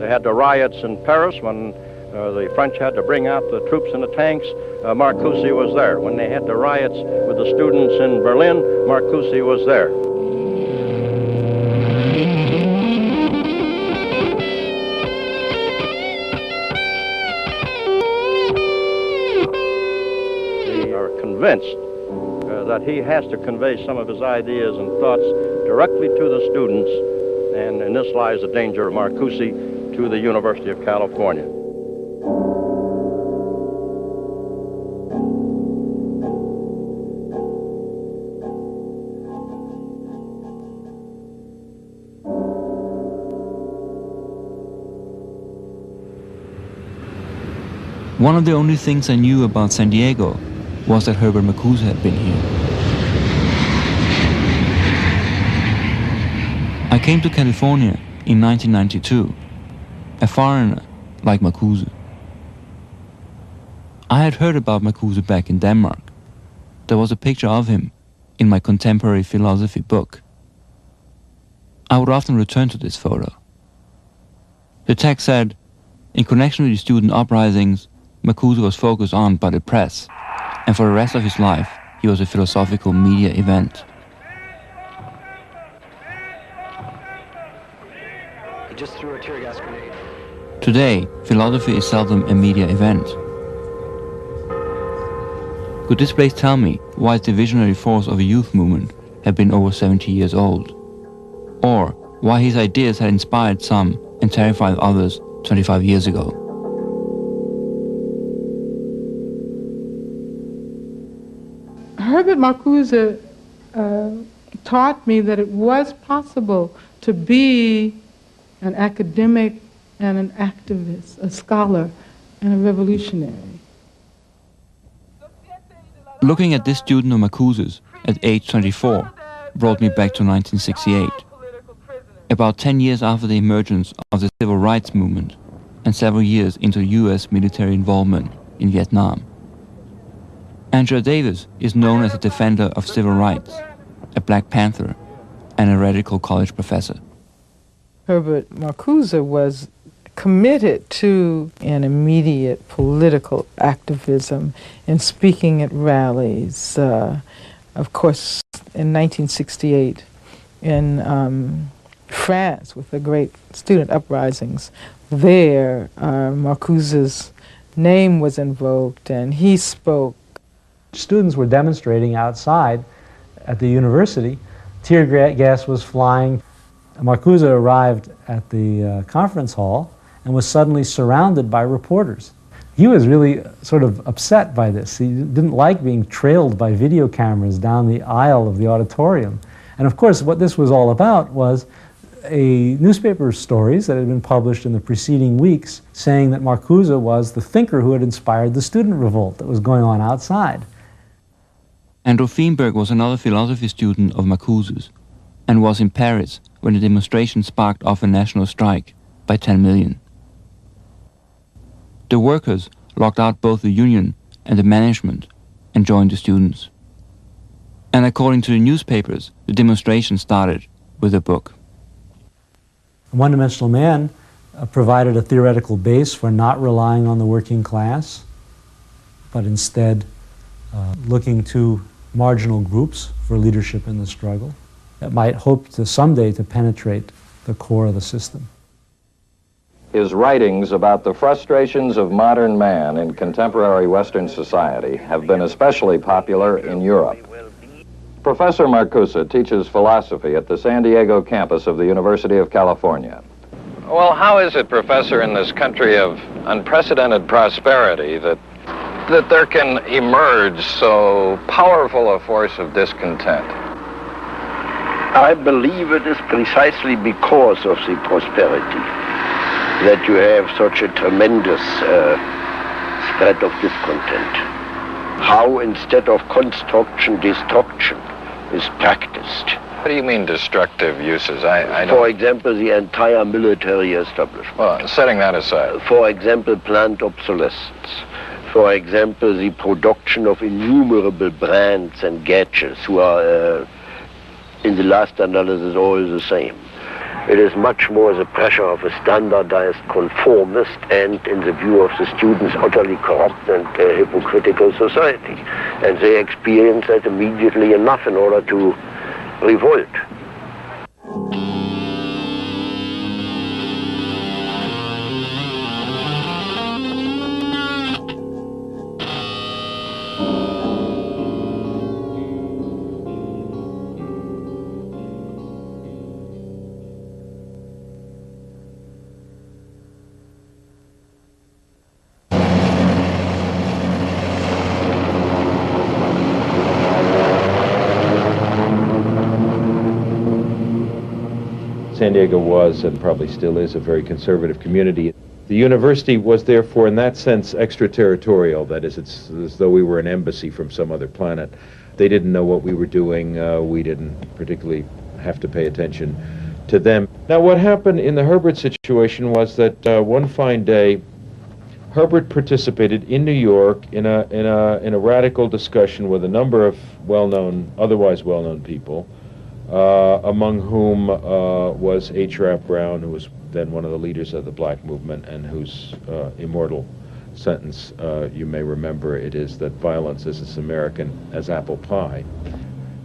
They had the riots in Paris when the French had to bring out the troops in the tanks. Marcuse was there. When they had the riots with the students in Berlin, Marcuse was there. They are convinced that he has to convey some of his ideas and thoughts directly to the students, and in this lies the danger of Marcuse to the University of California. One of the only things I knew about San Diego was that Herbert Marcuse had been here. I came to California in 1992, a foreigner like Marcuse. I had heard about Marcuse back in Denmark. There was a picture of him in my contemporary philosophy book. I would often return to this photo. The text said, in connection with the student uprisings, Marcuse was focused on by the press, and for the rest of his life, he was a philosophical media event. He just threw a tear gas grenade. Today, philosophy is seldom a media event. Could this place tell me why the visionary force of a youth movement had been over 70 years old? Or why his ideas had inspired some and terrified others 25 years ago? Herbert Marcuse taught me that it was possible to be an academic and an activist, a scholar and a revolutionary. Looking at this student of Marcuse's at age 24 brought me back to 1968, about 10 years after the emergence of the civil rights movement and several years into US military involvement in Vietnam. Angela Davis is known as a defender of civil rights, a Black Panther, and a radical college professor. Herbert Marcuse was committed to an immediate political activism and speaking at rallies. Of course, in 1968, in France, with the great student uprisings, there, Marcuse's name was invoked and he spoke. Students were demonstrating outside at the university. Tear gas was flying. Marcuse arrived at the conference hall and was suddenly surrounded by reporters. He was really sort of upset by this. He didn't like being trailed by video cameras down the aisle of the auditorium. And of course, what this was all about was newspaper stories that had been published in the preceding weeks saying that Marcuse was the thinker who had inspired the student revolt that was going on outside. Andrew Feenberg was another philosophy student of Marcuse's and was in Paris when the demonstration sparked off a national strike by 10 million. The workers locked out both the union and the management and joined the students. And according to the newspapers, the demonstration started with a book. One-Dimensional Man provided a theoretical base for not relying on the working class, but instead looking to marginal groups for leadership in the struggle that might hope to someday to penetrate the core of the system. His writings about the frustrations of modern man in contemporary Western society have been especially popular in Europe. Professor Marcuse teaches philosophy at the San Diego campus of the University of California. Well, how is it, Professor, in this country of unprecedented prosperity that there can emerge so powerful a force of discontent? I believe it is precisely because of the prosperity that you have such a tremendous spread of discontent. How instead of construction, destruction is practiced. What do you mean destructive uses? I don't... For example, the entire military establishment. Well, setting that aside. For example, planned obsolescence. For example, the production of innumerable brands and gadgets who are, in the last analysis, all the same. It is much more the pressure of a standardized conformist and, in the view of the students, utterly corrupt and hypocritical society. And they experience that immediately enough in order to revolt. San Diego was, and probably still is, a very conservative community. The university was therefore, in that sense, extraterritorial. That is, it's as though we were an embassy from some other planet. They didn't know what we were doing. We didn't particularly have to pay attention to them. Now, what happened in the Herbert situation was that one fine day, Herbert participated in New York in a radical discussion with a number of otherwise well-known people, among whom was H. Rap Brown, who was then one of the leaders of the black movement and whose immortal sentence, you may remember, it is that violence is as American as apple pie.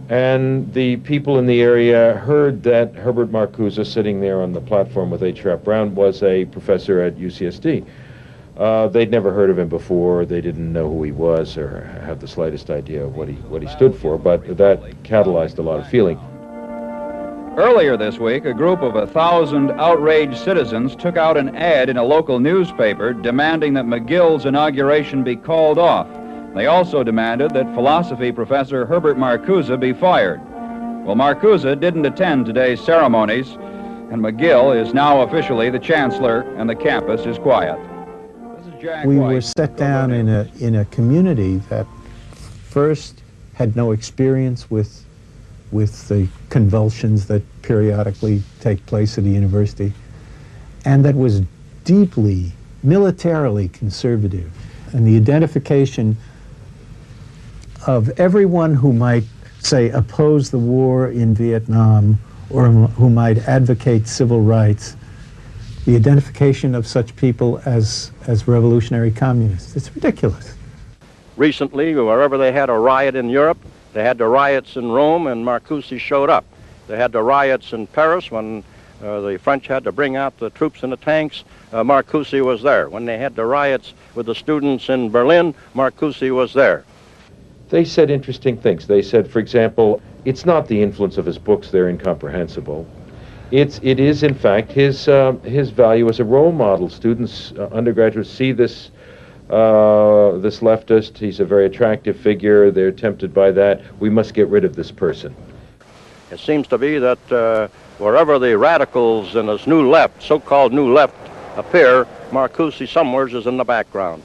And the people in the area heard that Herbert Marcuse, sitting there on the platform with H. Rap Brown, was a professor at UCSD. They'd never heard of him before. They didn't know who he was or have the slightest idea of what he stood for, but that catalyzed a lot of feeling. Earlier this week, a group of 1,000 outraged citizens took out an ad in a local newspaper demanding that McGill's inauguration be called off. They also demanded that philosophy professor Herbert Marcuse be fired. Well, Marcuse didn't attend today's ceremonies, and McGill is now officially the chancellor, and the campus is quiet. We were set down in a community that first had no experience with the convulsions that periodically take place at a university, and that was deeply militarily conservative. And the identification of everyone who might, say, oppose the war in Vietnam or who might advocate civil rights, the identification of such people as revolutionary communists. It's ridiculous. Recently, wherever they had a riot in Europe, they had the riots in Rome, and Marcuse showed up. They had the riots in Paris when the French had to bring out the troops in the tanks. Marcuse was there. When they had the riots with the students in Berlin, Marcuse was there. They said interesting things. They said, for example, it's not the influence of his books, they're incomprehensible. It is, in fact, his value as a role model. Students, undergraduates see this leftist. He's a very attractive figure. They're tempted by that. We must get rid of this person. It seems to be that wherever the radicals in this new left, so-called new left, appear, Marcuse somewhere is in the background.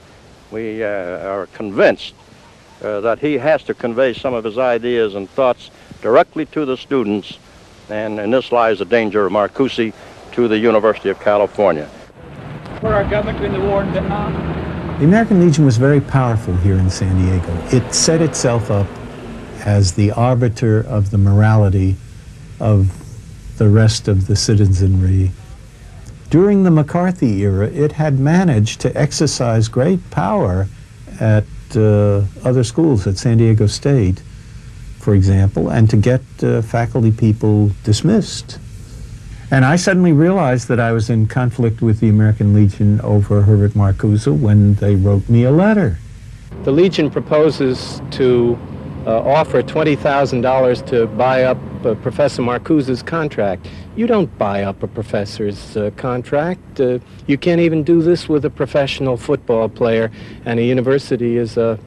We are convinced that he has to convey some of his ideas and thoughts directly to the students, and in this lies the danger of Marcuse to the University of California. For our government during the war in Vietnam? The American Legion was very powerful here in San Diego. It set itself up as the arbiter of the morality of the rest of the citizenry. During the McCarthy era, it had managed to exercise great power at other schools, at San Diego State, for example, and to get faculty people dismissed. And I suddenly realized that I was in conflict with the American Legion over Herbert Marcuse when they wrote me a letter. The Legion proposes to offer $20,000 to buy up Professor Marcuse's contract. You don't buy up a professor's contract. You can't even do this with a professional football player, and a university is a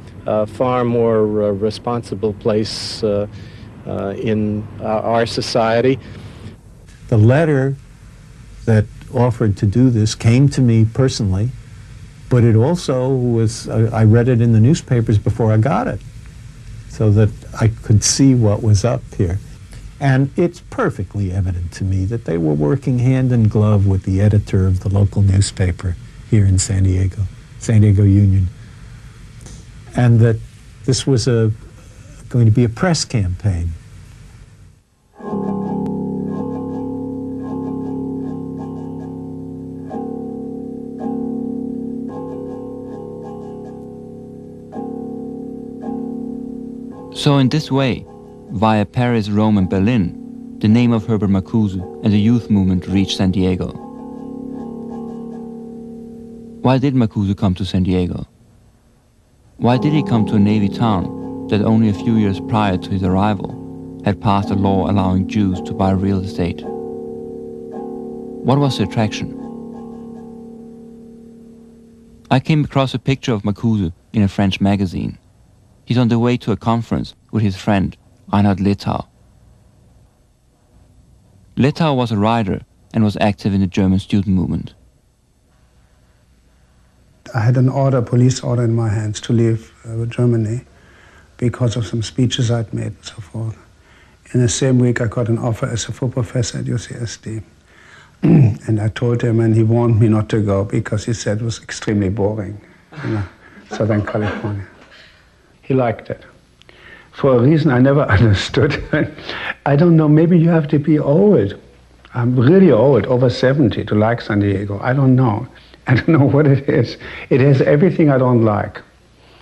far more responsible place in our society. The letter that offered to do this came to me personally, but it also was, I read it in the newspapers before I got it, so that I could see what was up here. And it's perfectly evident to me that they were working hand in glove with the editor of the local newspaper here in San Diego Union, and that this was going to be a press campaign. So in this way, via Paris, Rome and Berlin, the name of Herbert Marcuse and the youth movement reached San Diego. Why did Marcuse come to San Diego? Why did he come to a Navy town that only a few years prior to his arrival had passed a law allowing Jews to buy real estate? What was the attraction? I came across a picture of Marcuse in a French magazine. He's on the way to a conference with his friend Reinhard Littau. Littau was a writer and was active in the German student movement. I had an order, police order in my hands to leave Germany because of some speeches I'd made and so forth. In the same week I got an offer as a full professor at UCSD. And I told him, and he warned me not to go because he said it was extremely boring, Southern California. He liked it. For a reason I never understood. I don't know, maybe you have to be old. I'm really old, over 70, to like San Diego. I don't know. I don't know what it is. It has everything I don't like.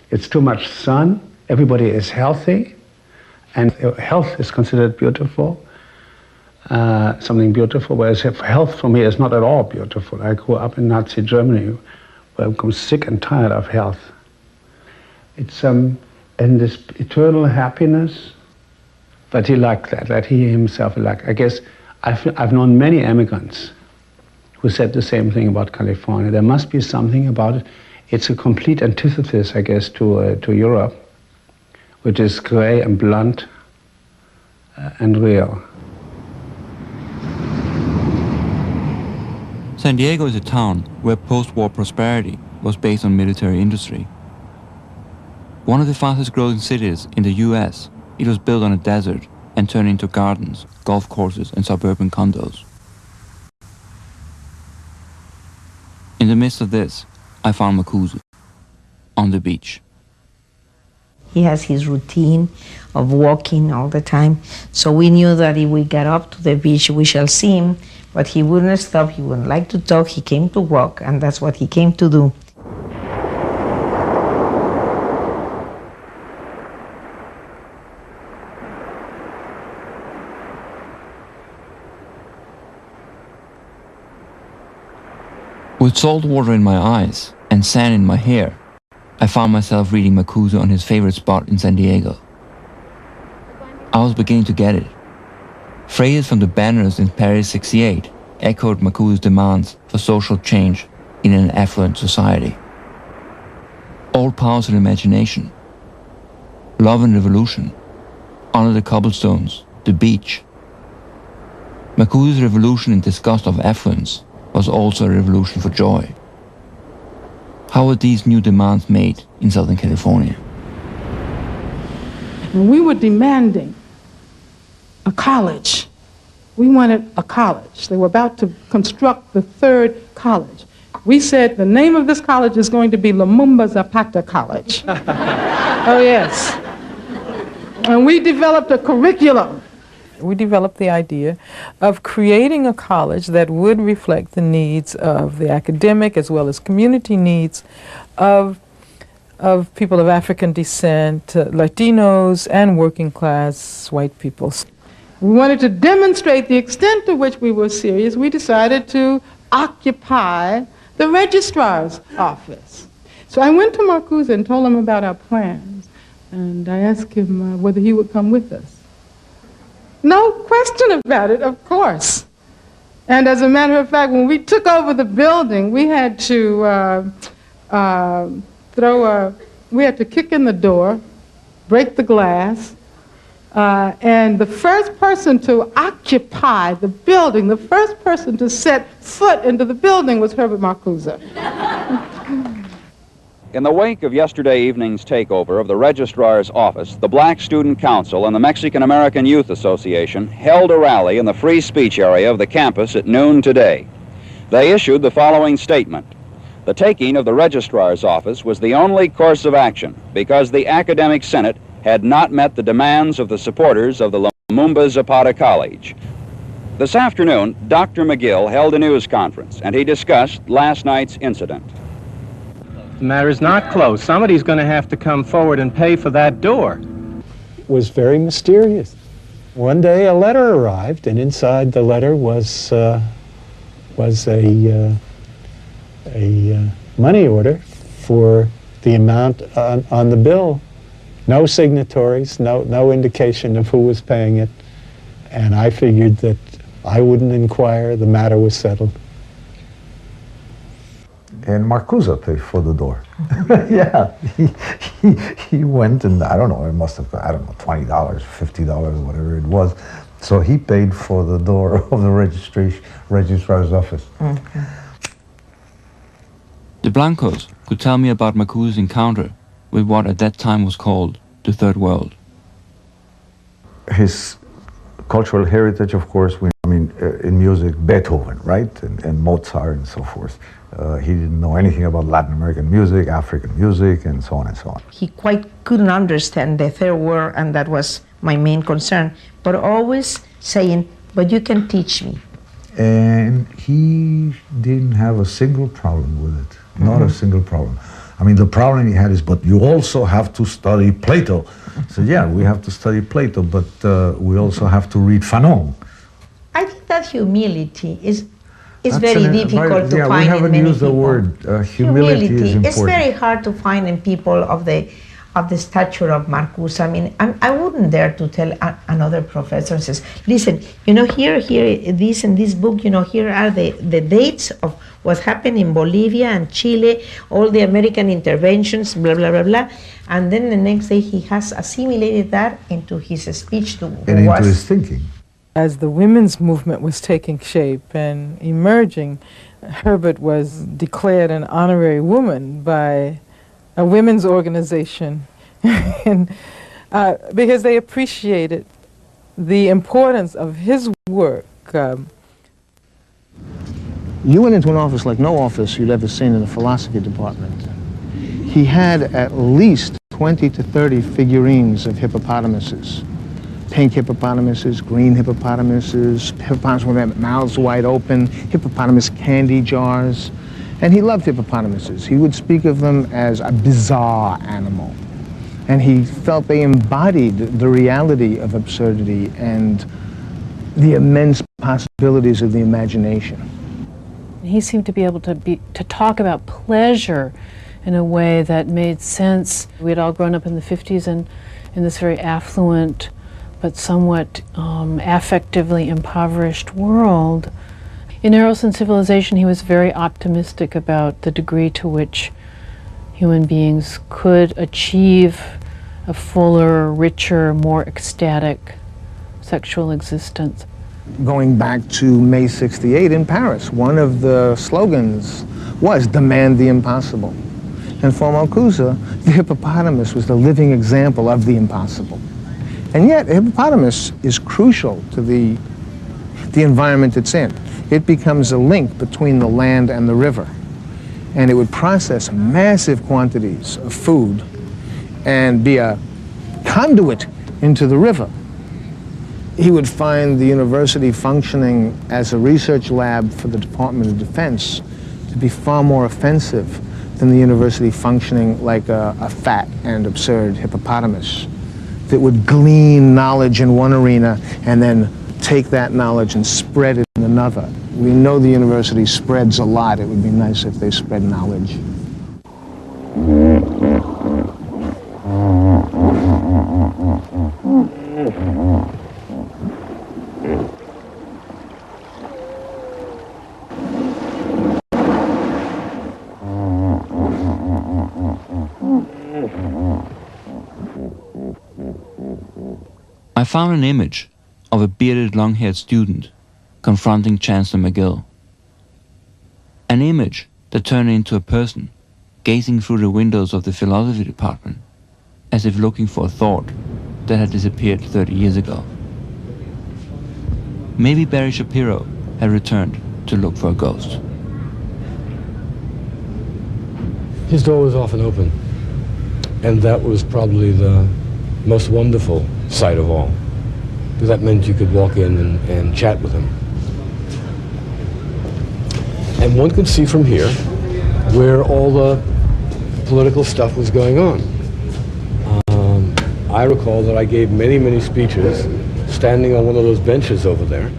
It's too much sun, everybody is healthy, and health is considered beautiful, something beautiful, whereas health for me is not at all beautiful. I grew up in Nazi Germany, where I become sick and tired of health. It's and this eternal happiness, but he liked that he himself liked. I guess I've known many immigrants who said the same thing about California. There must be something about it. It's a complete antithesis, I guess, to Europe, which is gray and blunt and real. San Diego is a town where post-war prosperity was based on military industry. One of the fastest growing cities in the US, it was built on a desert and turned into gardens, golf courses and suburban condos. In the midst of this, I found Marcuse on the beach. He has his routine of walking all the time, so we knew that if we got up to the beach, we shall see him, but he wouldn't stop, he wouldn't like to talk, he came to walk, and that's what he came to do. With salt water in my eyes and sand in my hair, I found myself reading Marcuse on his favorite spot in San Diego. I was beginning to get it. Phrases from the banners in Paris '68 echoed Marcuse's demands for social change in an affluent society. All powers of imagination, love and revolution, honor the cobblestones, the beach. Marcuse's revolution in disgust of affluence was also a revolution for joy. How were these new demands made in Southern California? We were demanding a college. We wanted a college. They were about to construct the third college. We said the name of this college is going to be Lumumba Zapata College. Oh yes. And we developed a curriculum. We developed the idea of creating a college that would reflect the needs of the academic as well as community needs of people of African descent, Latinos, and working class white people. We wanted to demonstrate the extent to which we were serious. We decided to occupy the registrar's office. So I went to Marcuse and told him about our plans, and I asked him whether he would come with us. No question about it, of course. And as a matter of fact, when we took over the building, we had to we had to kick in the door, break the glass, and the first person to occupy the building, the first person to set foot into the building was Herbert Marcuse. In the wake of yesterday evening's takeover of the Registrar's office, the Black Student Council and the Mexican-American Youth Association held a rally in the free speech area of the campus at noon today. They issued the following statement. The taking of the Registrar's office was the only course of action because the Academic Senate had not met the demands of the supporters of the Lumumba Zapata College. This afternoon, Dr. McGill held a news conference and he discussed last night's incident. The matter is not closed. Somebody's going to have to come forward and pay for that door. was very mysterious. One day a letter arrived, and inside the letter was a money order for the amount on the bill. No signatories, no indication of who was paying it. And I figured that I wouldn't inquire, the matter was settled. And Marcuse paid for the door. Yeah, he went, and I don't know, it must have, I don't know, $20, $50, whatever it was. So he paid for the door of the registrar's office. Mm-hmm. The Blancos could tell me about Marcuse's encounter with what at that time was called the Third World. His cultural heritage, of course, in music, Beethoven, right, and Mozart and so forth. He didn't know anything about Latin American music, African music, and so on and so on. He quite couldn't understand the third world, and that was my main concern, but always saying, but you can teach me. And he didn't have a single problem with it, not a single problem. I mean, the problem he had is, but you also have to study Plato. So yeah, we have to study Plato, but we also have to read Fanon. I think that humility is very difficult to find in many people. We haven't used the word. Humility is important. It's very hard to find in people of the stature of Marcuse. I mean, I wouldn't dare to tell another professor, says, listen, here, this in this book, here are the dates of what happened in Bolivia and Chile, all the American interventions, blah, blah, blah, blah. And then the next day he has assimilated that into his speech and into his thinking. As the women's movement was taking shape and emerging, Herbert was declared an honorary woman by a women's organization and, because they appreciated the importance of his work. You went into an office like no office you'd ever seen in the philosophy department. He had at least 20 to 30 figurines of hippopotamuses. Pink hippopotamuses, green hippopotamuses, hippopotamuses with their mouths wide open, hippopotamus candy jars. And he loved hippopotamuses. He would speak of them as a bizarre animal. And he felt they embodied the reality of absurdity and the immense possibilities of the imagination. He seemed to be able to talk about pleasure in a way that made sense. We had all grown up in the 50s and in this very affluent but somewhat affectively impoverished world. In Eros and Civilization, he was very optimistic about the degree to which human beings could achieve a fuller, richer, more ecstatic sexual existence. Going back to May 68 in Paris, one of the slogans was demand the impossible. And for Marcuse, the hippopotamus was the living example of the impossible. And yet, a hippopotamus is crucial to the environment it's in. It becomes a link between the land and the river. And it would process massive quantities of food and be a conduit into the river. He would find the university functioning as a research lab for the Department of Defense to be far more offensive than the university functioning like a fat and absurd hippopotamus that would glean knowledge in one arena and then take that knowledge and spread it in another. We know the university spreads a lot. It would be nice if they spread knowledge. I found an image of a bearded, long-haired student confronting Chancellor McGill. An image that turned into a person gazing through the windows of the philosophy department as if looking for a thought that had disappeared 30 years ago. Maybe Barry Shapiro had returned to look for a ghost. His door was often open, and that was probably the most wonderful sight of all, because that meant you could walk in and chat with him. And one could see from here where all the political stuff was going on. I recall that I gave many, many speeches standing on one of those benches over there.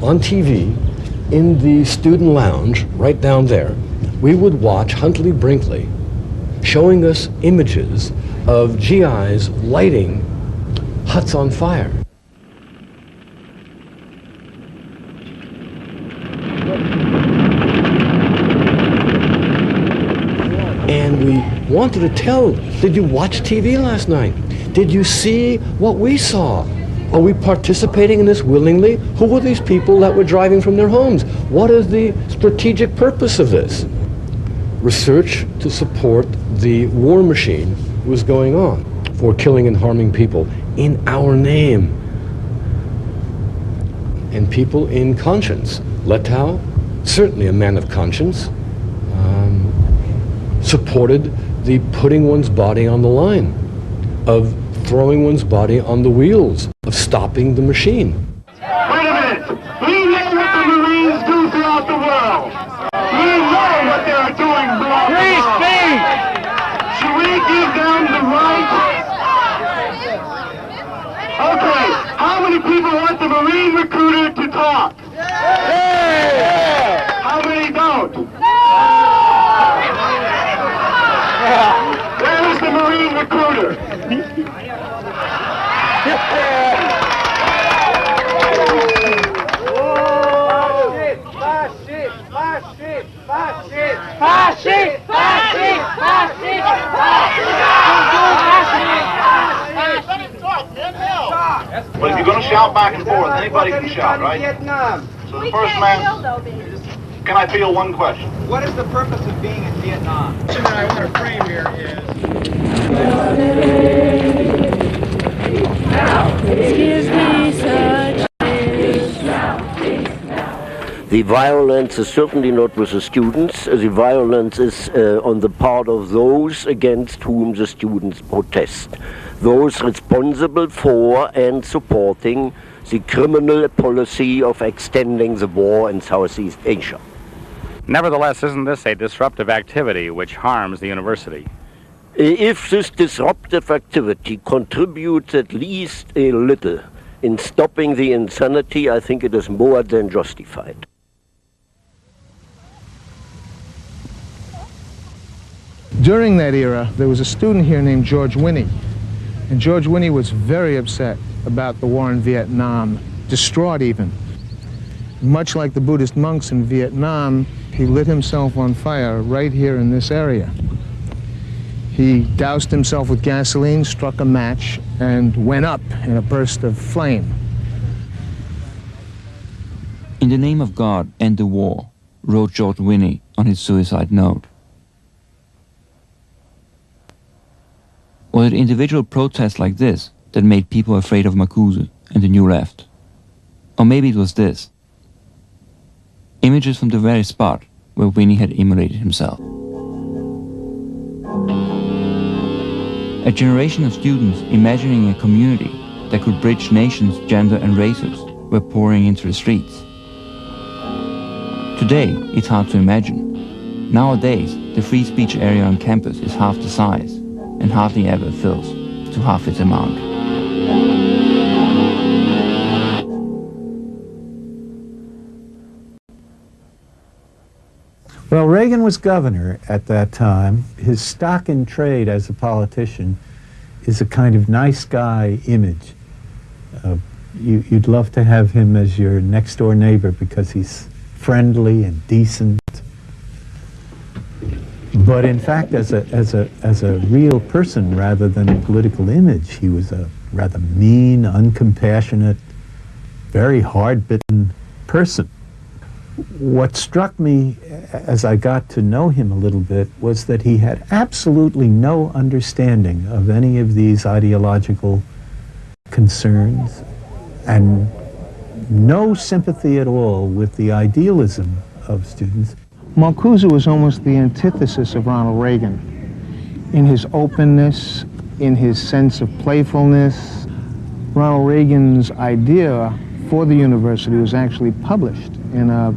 On TV, in the student lounge, right down there, we would watch Huntley Brinkley showing us images of GIs lighting huts on fire. And we wanted to tell, did you watch TV last night? Did you see what we saw? Are we participating in this willingly? Who were these people that were driving from their homes? What is the strategic purpose of this? Research to support the war machine was going on for killing and harming people in our name. And people in conscience. Letow, certainly a man of conscience, supported the putting one's body on the line, of throwing one's body on the wheels, of stopping the machine. Wait a minute! We know what the Marines do throughout the world! We know what they're doing throughout the world! Free speech! Should we give them the right? Okay, how many people want the Marine recruiter to talk? Yeah. How many don't? Where is the Marine recruiter? But if you're going to shout back and forth, anybody can shout, right? So the first man, can I field one question? What is the purpose of being in Vietnam? The question that I want to frame here is... The violence is certainly not with the students. The violence is on the part of those against whom the students protest. Those responsible for and supporting the criminal policy of extending the war in Southeast Asia. Nevertheless, isn't this a disruptive activity which harms the university? If this disruptive activity contributes at least a little in stopping the insanity, I think it is more than justified. During that era, there was a student here named George Winnie. And George Winnie was very upset about the war in Vietnam, distraught even. Much like the Buddhist monks in Vietnam, he lit himself on fire right here in this area. He doused himself with gasoline, struck a match, and went up in a burst of flame. In the name of God and the war, wrote George Winnie on his suicide note. Was it individual protests like this that made people afraid of Marcuse and the New Left? Or maybe it was this. Images from the very spot where Winnie had immolated himself. A generation of students imagining a community that could bridge nations, gender and races were pouring into the streets. Today, it's hard to imagine. Nowadays, the free speech area on campus is half the size and hardly ever fills to half its amount. Well, Reagan was governor at that time. His stock in trade as a politician is a kind of nice guy image. You'd love to have him as your next door neighbor because he's friendly and decent. But in fact, as a real person rather than a political image, he was a rather mean, uncompassionate, very hard-bitten person. What struck me as I got to know him a little bit was that he had absolutely no understanding of any of these ideological concerns and no sympathy at all with the idealism of students. Marcuse was almost the antithesis of Ronald Reagan in his openness, in his sense of playfulness. Ronald Reagan's idea for the university was actually published in a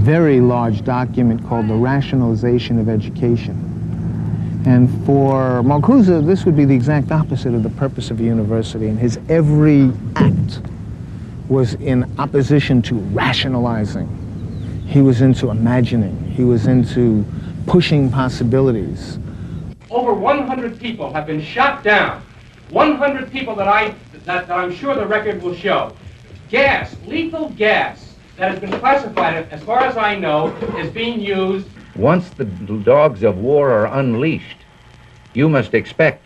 very large document called the Rationalization of Education. And for Marcuse, this would be the exact opposite of the purpose of a university, and his every act was in opposition to rationalizing. He was into imagining. He was into pushing possibilities. Over 100 people have been shot down. 100 people that I'm sure the record will show. Gas, lethal gas, that has been classified, as far as I know, is being used. Once the dogs of war are unleashed, you must expect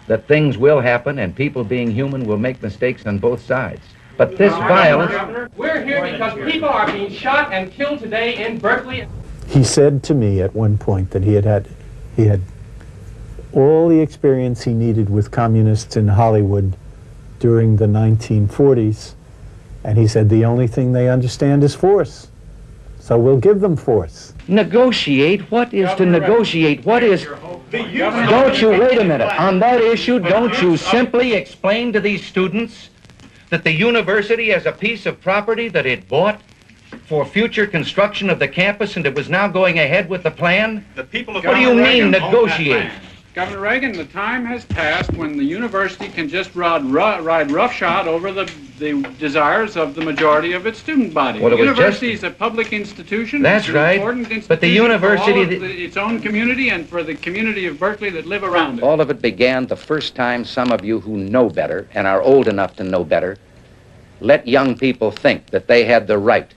that things will happen and people being human will make mistakes on both sides. But this violence... Governor, we're here because people are being shot and killed today in Berkeley. He said to me at one point that he had all the experience he needed with communists in Hollywood during the 1940s, and he said the only thing they understand is force. So we'll give them force. Negotiate? What is to negotiate? What is... Don't you, wait a minute, on that issue, don't you simply explain to these students that the university has a piece of property that it bought for future construction of the campus and it was now going ahead with the plan? The people of What do you mean, negotiate? Governor Reagan, the time has passed when the university can just ride roughshod over the desires of the majority of its student body. Well, the university is a public institution. That's it's an right. Important institution But the university... for all of its own community and for the community of Berkeley that live around it. All of it began the first time some of you who know better and are old enough to know better let young people think that they had the right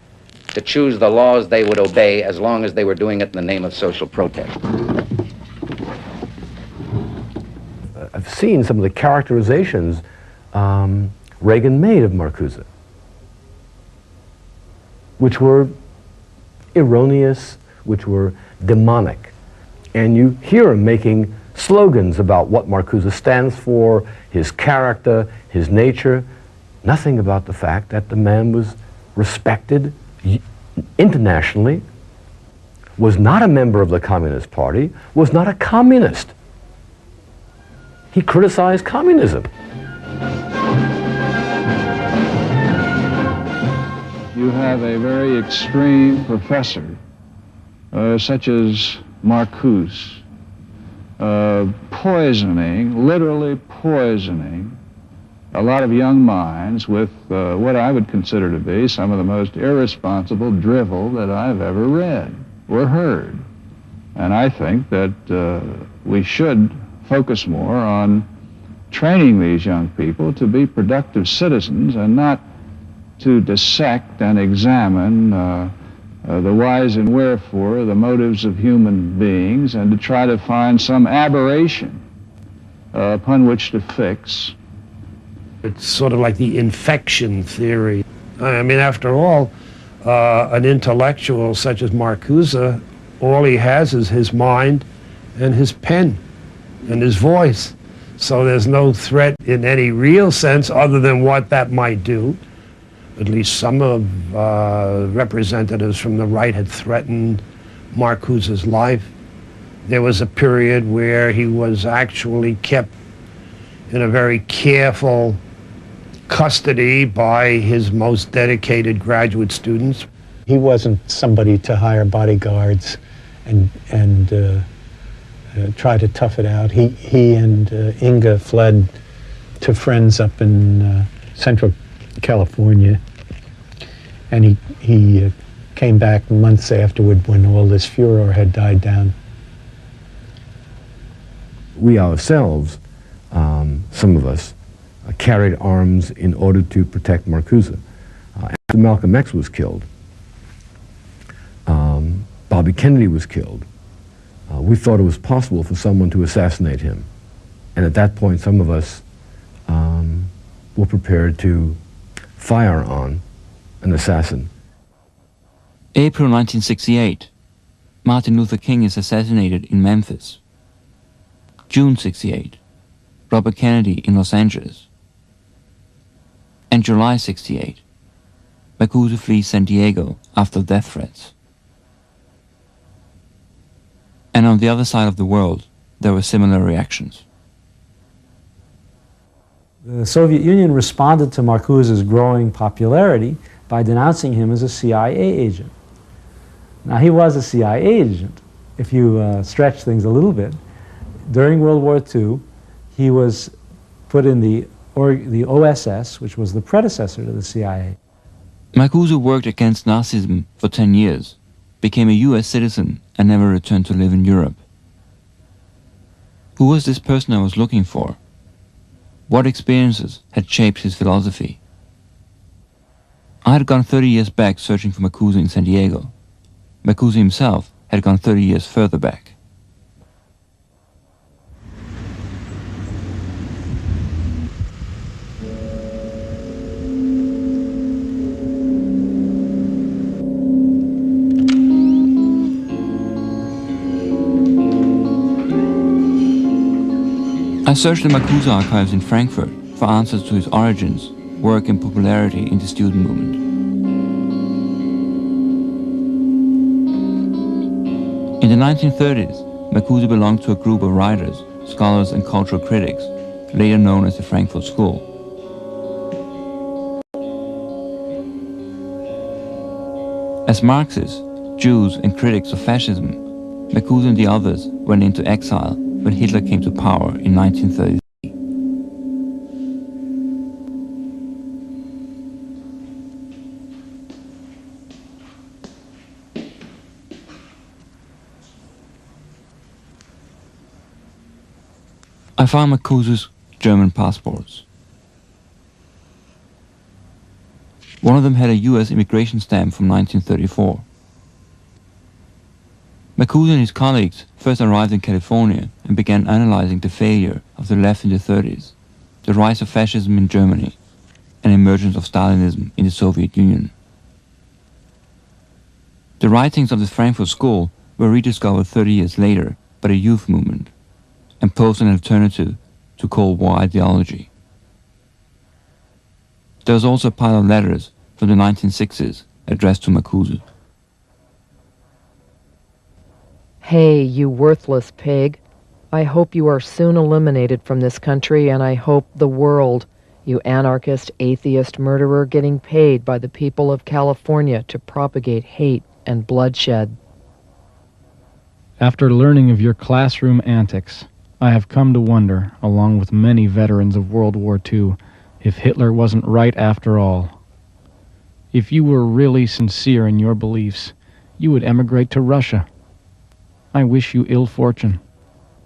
to choose the laws they would obey as long as they were doing it in the name of social protest. I've seen some of the characterizations Reagan made of Marcuse, which were erroneous, which were demonic. And you hear him making slogans about what Marcuse stands for, his character, his nature. Nothing about the fact that the man was respected internationally, was not a member of the Communist Party, was not a communist. He criticized communism. You have a very extreme professor, such as Marcuse, poisoning, literally poisoning, a lot of young minds with what I would consider to be some of the most irresponsible drivel that I've ever read or heard. And I think that we should focus more on training these young people to be productive citizens and not to dissect and examine the whys and wherefore, the motives of human beings, and to try to find some aberration upon which to fix. It's sort of like the infection theory. I mean, after all, an intellectual such as Marcuse, all he has is his mind and his pen and his voice. So there's no threat in any real sense other than what that might do. At least some of representatives from the right had threatened Marcuse's life. There was a period where he was actually kept in a very careful custody by his most dedicated graduate students. He wasn't somebody to hire bodyguards and try to tough it out. He and Inga fled to friends up in Central California, and he came back months afterward when all this furor had died down. We ourselves, some of us, carried arms in order to protect Marcuse. After Malcolm X was killed, Bobby Kennedy was killed, we thought it was possible for someone to assassinate him. And at that point, some of us were prepared to fire on an assassin. April 1968. Martin Luther King is assassinated in Memphis. June 68. Robert Kennedy in Los Angeles. And July 68. Marcuse flees San Diego after death threats. And on the other side of the world, there were similar reactions. The Soviet Union responded to Marcuse's growing popularity by denouncing him as a CIA agent. Now, he was a CIA agent, if you stretch things a little bit, during World War II, he was put in the OSS, which was the predecessor to the CIA. Marcuse worked against Nazism for 10 years, became a US citizen, and never returned to live in Europe. Who was this person I was looking for? What experiences had shaped his philosophy? I had gone 30 years back searching for Marcuse in San Diego. Marcuse himself had gone 30 years further back. I searched the Marcuse archives in Frankfurt for answers to his origins, work and popularity in the student movement. In the 1930s, Marcuse belonged to a group of writers, scholars and cultural critics, later known as the Frankfurt School. As Marxists, Jews and critics of fascism, Marcuse and the others went into exile when Hitler came to power in 1933. I found Marcuse's German passports. One of them had a US immigration stamp from 1934. Marcuse and his colleagues first arrived in California and began analyzing the failure of the left in the 30s, the rise of fascism in Germany, and emergence of Stalinism in the Soviet Union. The writings of the Frankfurt School were rediscovered 30 years later by the youth movement and posed an alternative to Cold War ideology. There was also a pile of letters from the 1960s addressed to Marcuse. Hey, you worthless pig. I hope you are soon eliminated from this country, and I hope the world, you anarchist, atheist, murderer, getting paid by the people of California to propagate hate and bloodshed. After learning of your classroom antics, I have come to wonder, along with many veterans of World War II, if Hitler wasn't right after all. If you were really sincere in your beliefs, you would emigrate to Russia. I wish you ill fortune.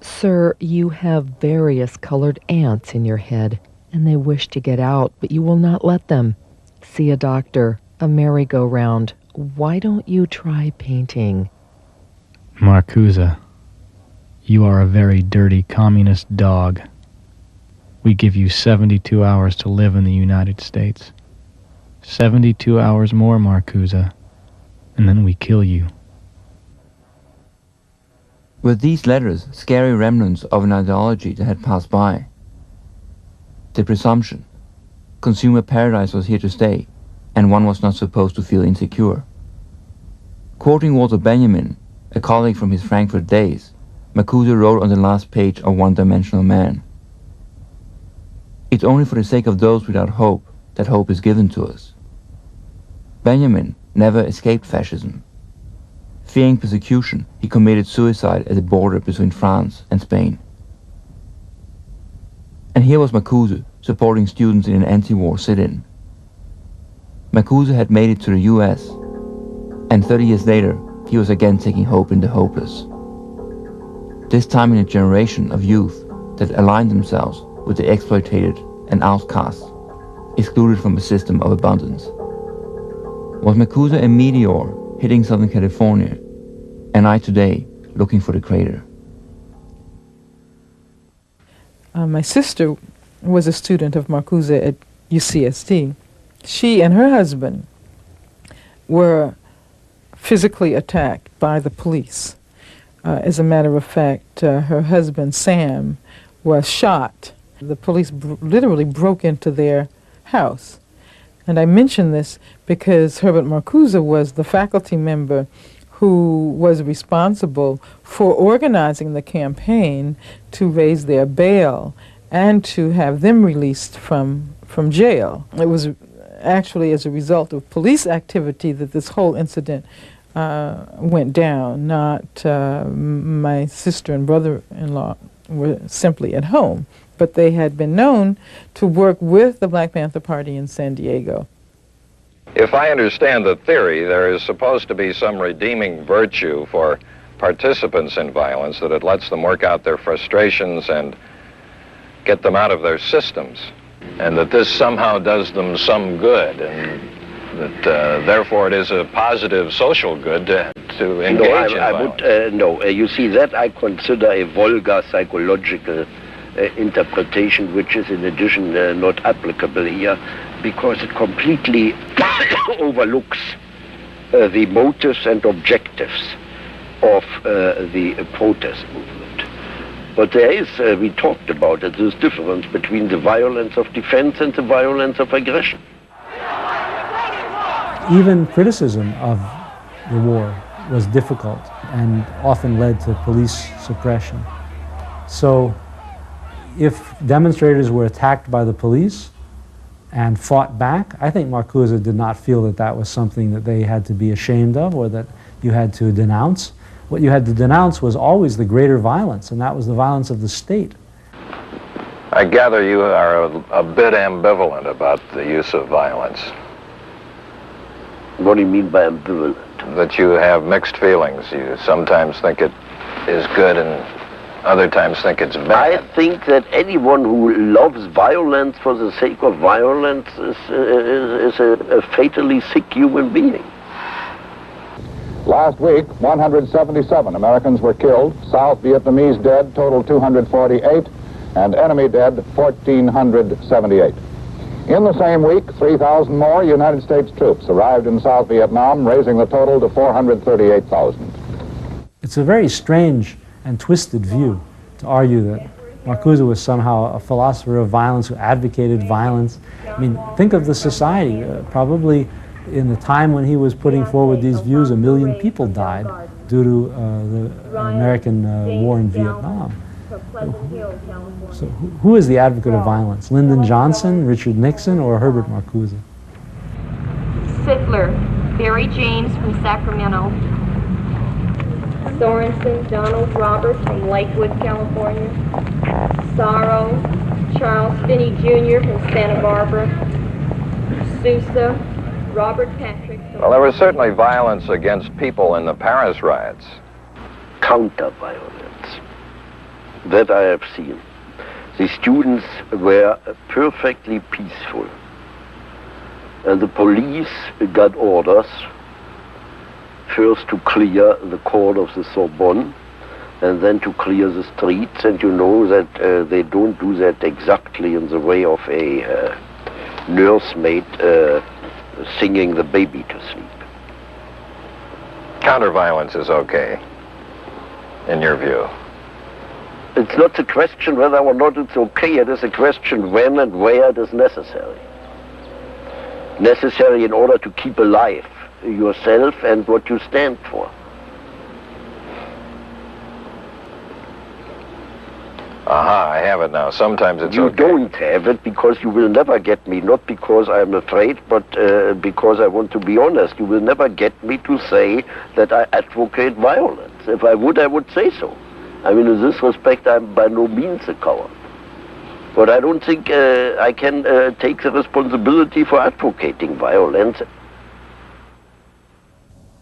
Sir, you have various colored ants in your head, and they wish to get out, but you will not let them. See a doctor, a merry-go-round. Why don't you try painting? Marcuse, you are a very dirty communist dog. We give you 72 hours to live in the United States. 72 hours more, Marcuse, and then we kill you. Were these letters scary remnants of an ideology that had passed by? The presumption, consumer paradise was here to stay, and one was not supposed to feel insecure. Quoting Walter Benjamin, a colleague from his Frankfurt days, Marcuse wrote on the last page of One-Dimensional Man, "It's only for the sake of those without hope that hope is given to us." Benjamin never escaped fascism. Fearing persecution, he committed suicide at the border between France and Spain. And here was Marcuse supporting students in an anti-war sit-in. Marcuse had made it to the US, and 30 years later, he was again taking hope in the hopeless. This time in a generation of youth that aligned themselves with the exploited and outcast, excluded from a system of abundance. Was Marcuse a meteor hitting Southern California, and I today looking for the crater? My sister was a student of Marcuse at UCSD. She and her husband were physically attacked by the police. As a matter of fact, her husband, Sam, was shot. The police literally broke into their house. And I mention this because Herbert Marcuse was the faculty member who was responsible for organizing the campaign to raise their bail and to have them released from jail. It was actually as a result of police activity that this whole incident went down, not my sister and brother-in-law were simply at home, but they had been known to work with the Black Panther Party in San Diego. If I understand the theory, there is supposed to be some redeeming virtue for participants in violence, that it lets them work out their frustrations and get them out of their systems, and that this somehow does them some good, and that therefore it is a positive social good to engage in violence. You see, that I consider a vulgar psychological interpretation, which is in addition not applicable here, because it completely overlooks the motives and objectives of the protest movement. But there is, we talked about it, this difference between the violence of defense and the violence of aggression. Even criticism of the war was difficult and often led to police suppression. So if demonstrators were attacked by the police and fought back, I think Marcuse did not feel that that was something that they had to be ashamed of or that you had to denounce. What you had to denounce was always the greater violence, and that was the violence of the state. I gather you are a bit ambivalent about the use of violence. What do you mean by ambivalent? That you have mixed feelings. You sometimes think it is good and other times think it's bad. I think that anyone who loves violence for the sake of violence is a fatally sick human being. Last week, 177 Americans were killed. South Vietnamese dead totaled 248, and enemy dead 1,478. In the same week, 3,000 more United States troops arrived in South Vietnam, raising the total to 438,000. It's a very strange and twisted view to argue that Marcuse was somehow a philosopher of violence who advocated violence. I mean, think of the society. Probably in the time when he was putting forward these views, 1 million people died due to the American war in Vietnam. So who is the advocate of violence? Lyndon Johnson, Richard Nixon, or Herbert Marcuse? Sittler, Barry James from Sacramento. Sorensen, Donald Roberts from Lakewood, California. Sorrow, Charles Finney Jr. from Santa Barbara. Sousa, Robert Patrick. Well, there was certainly violence against people in the Paris riots. Counter-violence. That I have seen. The students were perfectly peaceful. And the police got orders first to clear the court of the Sorbonne and then to clear the streets. And you know that they don't do that exactly in the way of a nursemaid singing the baby to sleep. Counter-violence is okay, in your view? It's not a question whether or not it's okay, it is a question when and where it is necessary. Necessary in order to keep alive yourself and what you stand for. Aha, I have it now. Sometimes it's You okay. don't have it because you will never get me, not because I'm afraid, but because I want to be honest. You will never get me to say that I advocate violence. If I would say so. I mean, in this respect, I'm by no means a coward. But I don't think I can take the responsibility for advocating violence.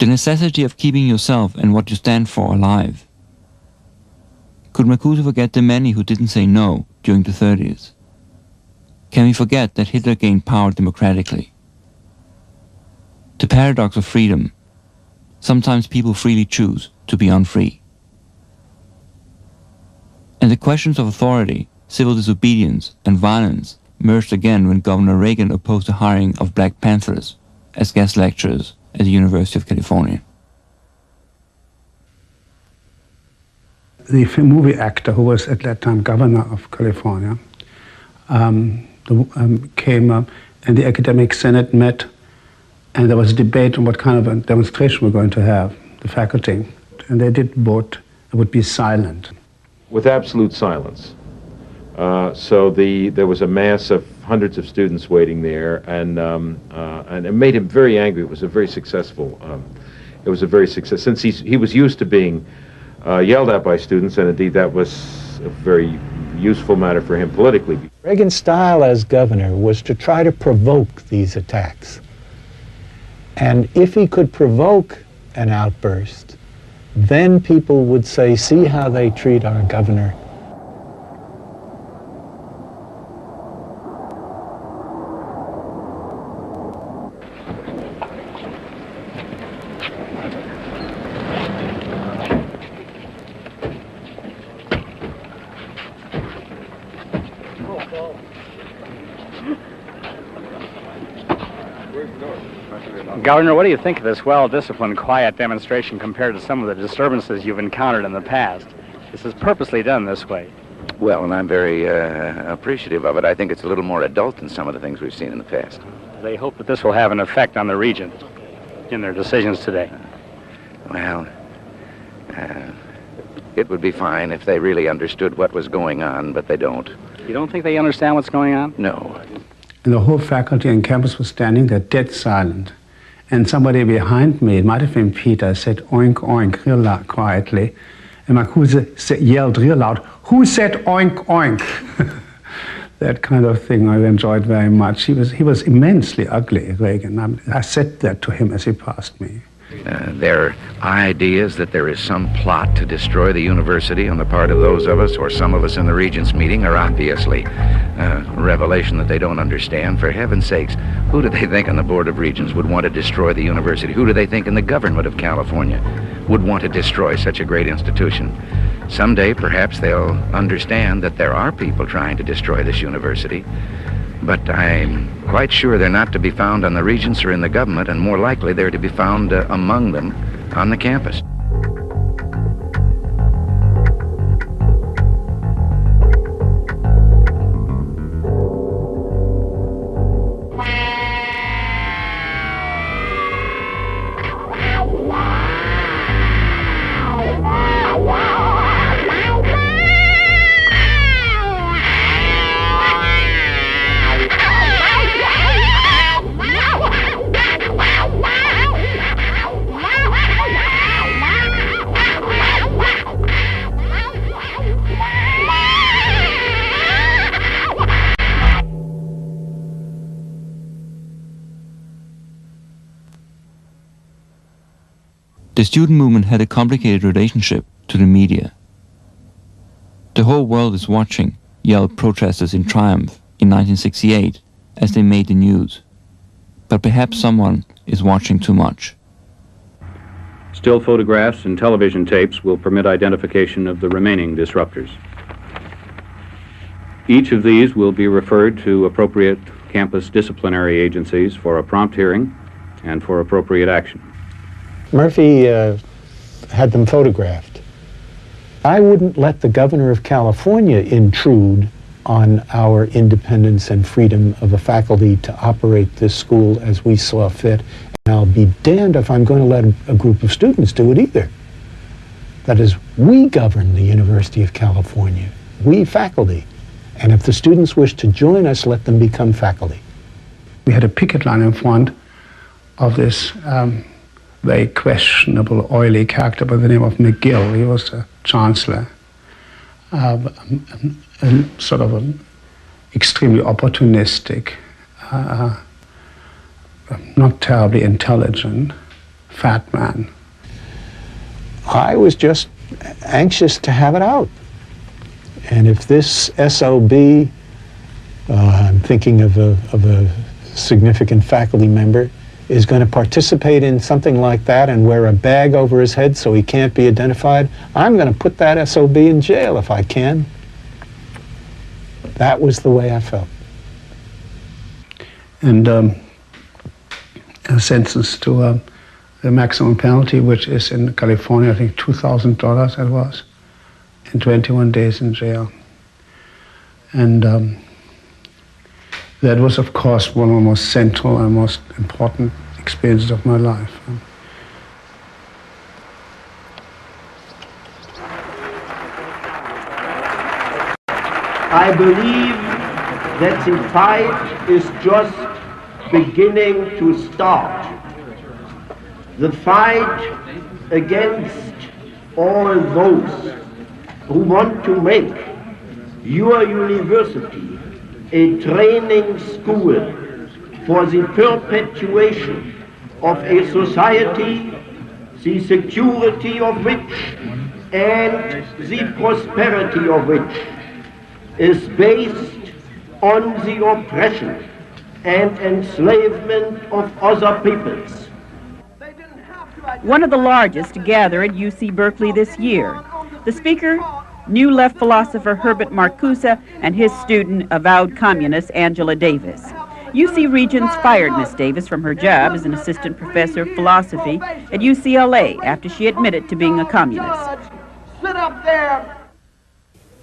The necessity of keeping yourself and what you stand for alive. Could Marcuse forget the many who didn't say no during the 30s? Can we forget that Hitler gained power democratically? The paradox of freedom. Sometimes people freely choose to be unfree. And the questions of authority, civil disobedience, and violence merged again when Governor Reagan opposed the hiring of Black Panthers as guest lecturers at the University of California. The movie actor who was at that time governor of California came up, and the academic senate met, and there was a debate on what kind of a demonstration we're going to have, the faculty, and they did vote it would be silent. With absolute silence. So there was a mass of hundreds of students waiting there, and it made him very angry. It was a very successful It was a very success, since he was used to being yelled at by students, and indeed that was a very useful matter for him politically. Reagan's style as governor was to try to provoke these attacks. And if he could provoke an outburst, then people would say, see how they treat our governor. Governor, what do you think of this well-disciplined, quiet demonstration compared to some of the disturbances you've encountered in the past? This is purposely done this way. Well, and I'm very appreciative of it. I think it's a little more adult than some of the things we've seen in the past. They hope that this will have an effect on the region in their decisions today. Well, it would be fine if they really understood what was going on, but they don't. You don't think they understand what's going on? No. And the whole faculty and campus was standing there dead silent. And somebody behind me, it might have been Peter, said oink, oink, real loud, quietly. And Marcuse yelled real loud, who said oink, oink? That kind of thing I enjoyed very much. He was immensely ugly, Reagan. I said that to him as he passed me. Their ideas that there is some plot to destroy the university on the part of those of us, or some of us in the Regents meeting, are obviously a revelation that they don't understand. For heaven's sakes, who do they think on the Board of Regents would want to destroy the university? Who do they think in the government of California would want to destroy such a great institution? Someday, perhaps they'll understand that there are people trying to destroy this university. But I'm quite sure they're not to be found on the Regents or in the government, and more likely they're to be found among them on the campus. The student movement had a complicated relationship to the media. The whole world is watching, yelled protesters in triumph in 1968 as they made the news. But perhaps someone is watching too much. Still photographs and television tapes will permit identification of the remaining disruptors. Each of these will be referred to appropriate campus disciplinary agencies for a prompt hearing and for appropriate action. Murphy had them photographed. I wouldn't let the governor of California intrude on our independence and freedom of the faculty to operate this school as we saw fit. And I'll be damned if I'm going to let a group of students do it either. That is, we govern the University of California, we faculty. And if the students wish to join us, let them become faculty. We had a picket line in front of this very questionable, oily character by the name of McGill. He was a chancellor, sort of an extremely opportunistic, not terribly intelligent, fat man. I was just anxious to have it out. And if this SOB, I'm thinking of a significant faculty member, is going to participate in something like that and wear a bag over his head so he can't be identified, I'm going to put that SOB in jail if I can. That was the way I felt. And a sentence to the maximum penalty, which is in California, I think $2,000 it was, and 21 days in jail. And that was, of course, one of the most central and most important experiences of my life. I believe that the fight is just beginning to start. the fight against all those who want to make your university a training school for the perpetuation of a society, the security of which and the prosperity of which is based on the oppression and enslavement of other peoples. One of the largest to gather at UC Berkeley this year. The speaker, New Left philosopher Herbert Marcuse and his student, avowed communist Angela Davis. UC Regents fired Miss Davis from her job as an assistant professor of philosophy at UCLA after she admitted to being a communist. Sit up there.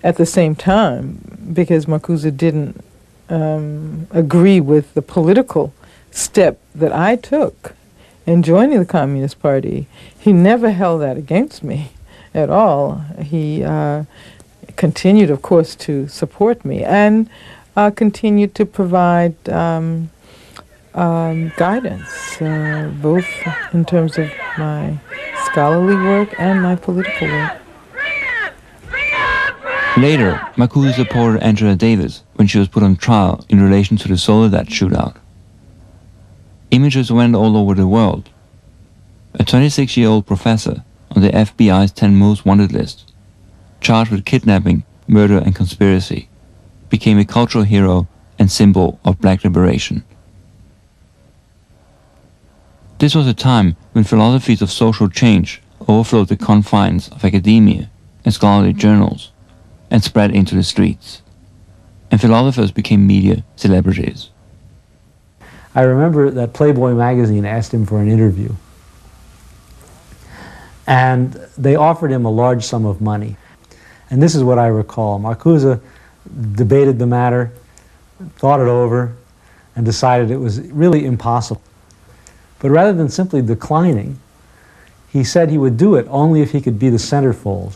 At the same time, because Marcuse didn't agree with the political step that I took in joining the Communist Party, he never held that against me at all. He continued, of course, to support me and continued to provide guidance, both in terms of my scholarly work and my political work. Later, Marcuse supported Angela Davis when she was put on trial in relation to the Soledad shootout. Images went all over the world. A 26-year-old professor on the FBI's 10 most wanted list, charged with kidnapping, murder and conspiracy, became a cultural hero and symbol of black liberation. This was a time when philosophies of social change overflowed the confines of academia and scholarly journals and spread into the streets, and philosophers became media celebrities. I remember that Playboy magazine asked him for an interview, and they offered him a large sum of money. And this is what I recall. Marcuse debated the matter, thought it over, and decided it was really impossible. But rather than simply declining, he said he would do it only if he could be the centerfold.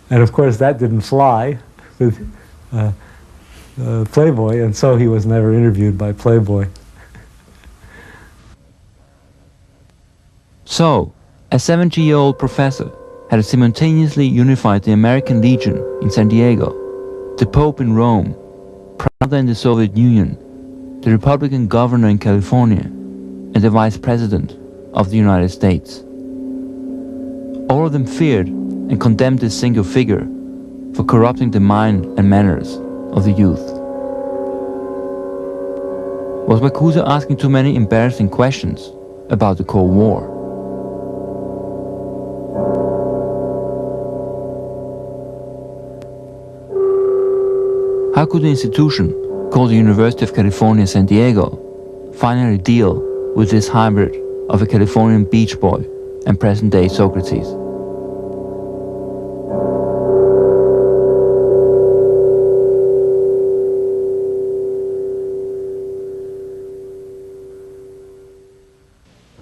And of course that didn't fly with Playboy, and so he was never interviewed by Playboy. So, a 70-year-old professor had simultaneously unified the American Legion in San Diego, the Pope in Rome, Prada in the Soviet Union, the Republican governor in California, and the Vice President of the United States. All of them feared and condemned this single figure for corrupting the mind and manners of the youth. Was Marcuse asking too many embarrassing questions about the Cold War? How could an institution called the University of California, San Diego finally deal with this hybrid of a Californian beach boy and present-day Socrates?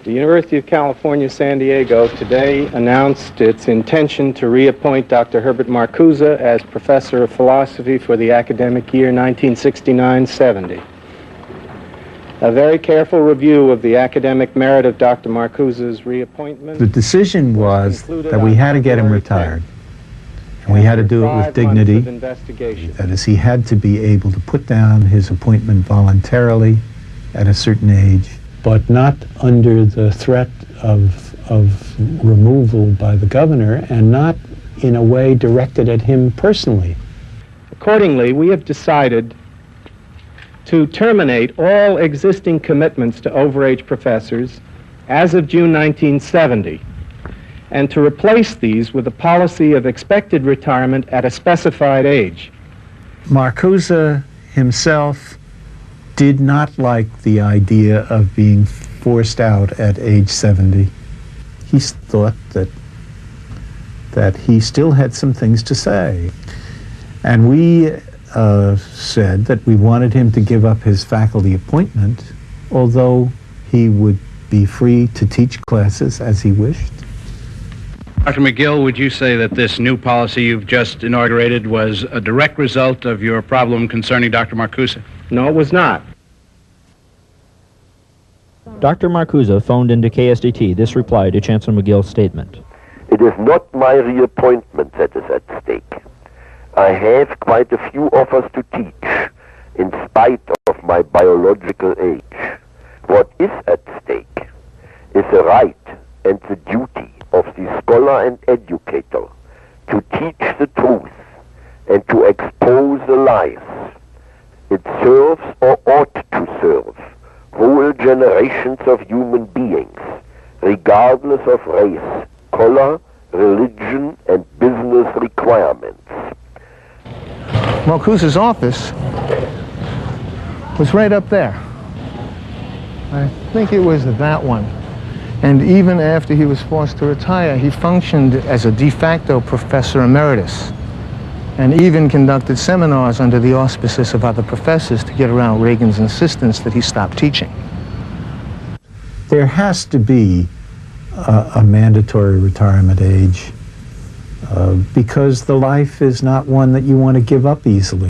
The University of California, San Diego today announced its intention to reappoint Dr. Herbert Marcuse as Professor of Philosophy for the academic year 1969-70. A very careful review of the academic merit of Dr. Marcuse's reappointment. The decision was that we had to get him retired, and we had to do it with dignity. That is, he had to be able to put down his appointment voluntarily at a certain age, but not under the threat of removal by the governor, and not in a way directed at him personally. Accordingly, we have decided to terminate all existing commitments to overage professors as of June 1970, and to replace these with a policy of expected retirement at a specified age. Marcuse himself did not like the idea of being forced out at age 70. He thought that he still had some things to say. And we said that we wanted him to give up his faculty appointment, although he would be free to teach classes as he wished. Dr. McGill, would you say that this new policy you've just inaugurated was a direct result of your problem concerning Dr. Marcuse? No, it was not. Dr. Marcuse phoned into KSDT this reply to Chancellor McGill's statement. It is not my reappointment that is at stake. I have quite a few offers to teach, in spite of my biological age. What is at stake is the right and the duty of the scholar and educator to teach the truth and to expose the lies. It serves or ought to serve whole generations of human beings, regardless of race, color, religion, and business requirements. Marcuse's office was right up there. I think it was that one. And even after he was forced to retire, he functioned as a de facto professor emeritus and even conducted seminars under the auspices of other professors to get around Reagan's insistence that he stop teaching. There has to be a mandatory retirement age because the life is not one that you want to give up easily.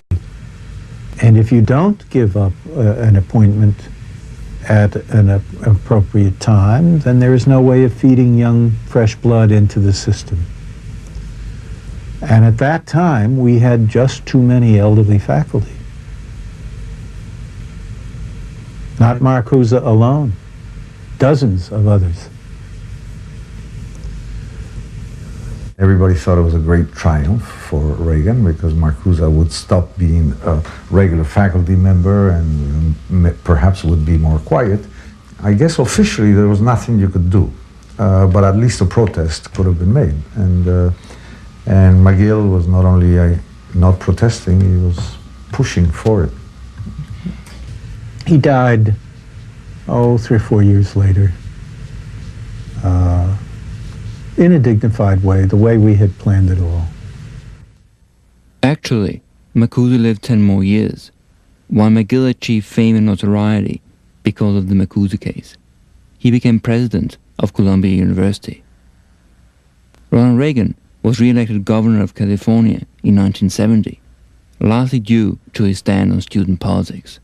And if you don't give up an appointment at an appropriate time, then there is no way of feeding young, fresh blood into the system. And at that time, we had just too many elderly faculty. Not Marcuse alone, dozens of others. Everybody thought it was a great triumph for Reagan because Marcuse would stop being a regular faculty member and perhaps would be more quiet. I guess officially there was nothing you could do, but at least a protest could have been made. And McGill was not only not protesting, he was pushing for it. He died, 3 or 4 years later. In a dignified way, the way we had planned it all. Actually, Marcuse lived 10 more years, while McGill achieved fame and notoriety because of the Marcuse case. He became president of Columbia University. Ronald Reagan was re-elected governor of California in 1970, largely due to his stand on student politics.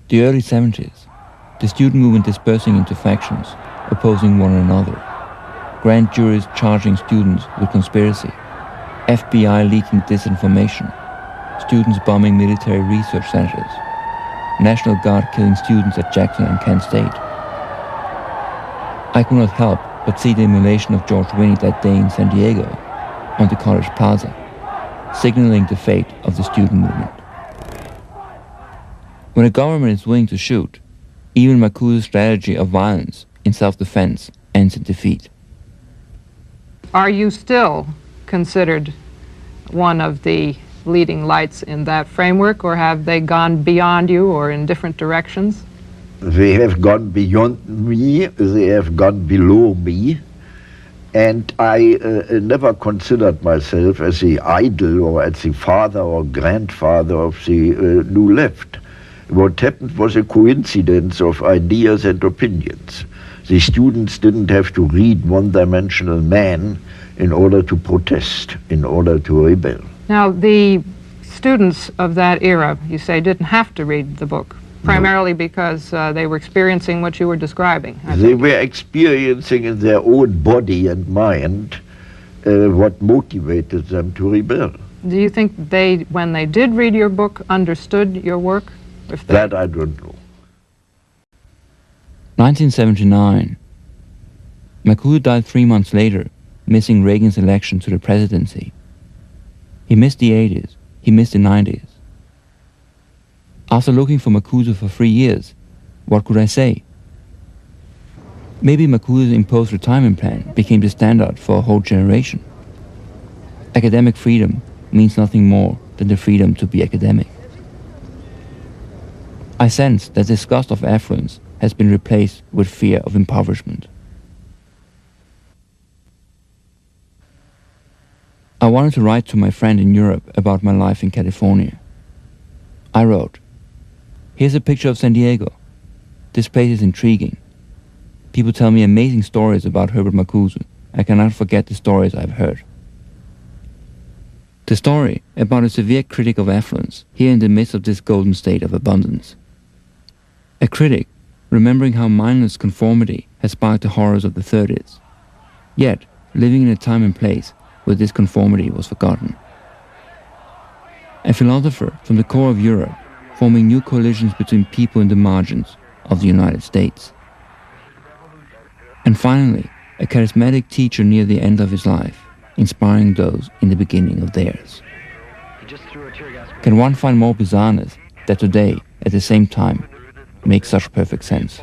The early 70s, the student movement dispersing into factions, opposing one another. Grand juries charging students with conspiracy, FBI leaking disinformation, students bombing military research centers, National Guard killing students at Jackson and Kent State. I could not help but see the emulation of George Winnie that day in San Diego, on the College Plaza, signaling the fate of the student movement. When a government is willing to shoot, even Marcuse's strategy of violence in self-defense ends in defeat. Are you still considered one of the leading lights in that framework, or have they gone beyond you or in different directions? They have gone beyond me, they have gone below me, and I never considered myself as the idol or as the father or grandfather of the New Left. What happened was a coincidence of ideas and opinions. The students didn't have to read one-dimensional man in order to protest, in order to rebel. Now, the students of that era, you say, didn't have to read the book, primarily because they were experiencing what you were describing. They were experiencing in their own body and mind what motivated them to rebel. Do you think they, when they did read your book, understood your work? That I don't know. 1979. Marcuse died 3 months later, missing Reagan's election to the presidency. He missed the 80s, he missed the 90s. After looking for Marcuse for 3 years, what could I say? Maybe Marcuse's imposed retirement plan became the standard for a whole generation. Academic freedom means nothing more than the freedom to be academic. I sense that disgust of affluence has been replaced with fear of impoverishment. I wanted to write to my friend in Europe about my life in California. I wrote, "Here's a picture of San Diego. This place is intriguing. People tell me amazing stories about Herbert Marcuse. I cannot forget the stories I've heard." The story about a severe critic of affluence here in the midst of this golden state of abundance. A critic remembering how mindless conformity has sparked the horrors of the 30s, yet living in a time and place where this conformity was forgotten. A philosopher from the core of Europe, forming new coalitions between people in the margins of the United States. And finally, a charismatic teacher near the end of his life, inspiring those in the beginning of theirs. Can one find more bizarreness that today, at the same time, makes such perfect sense?